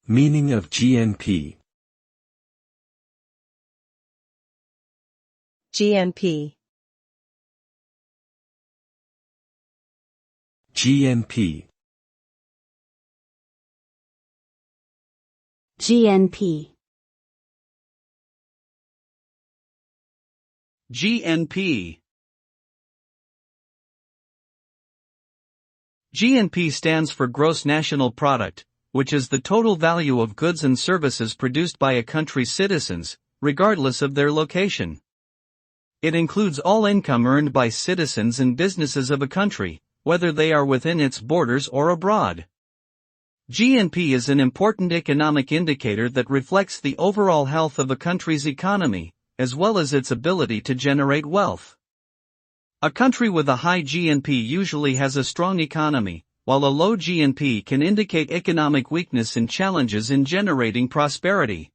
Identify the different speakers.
Speaker 1: Meaning of GNP.
Speaker 2: GNP.
Speaker 1: GNP.
Speaker 3: GNP.
Speaker 4: GNP. GNP stands for Gross National Product, which is the total value of goods and services produced by a country's citizens, regardless of their location. It includes all income earned by citizens and businesses of a country, whether they are within its borders or abroad. GNP is an important economic indicator that reflects the overall health of a country's economy, as well as its ability to generate wealth. A country with a high GNP usually has a strong economy, while a low GNP can indicate economic weakness and challenges in generating prosperity.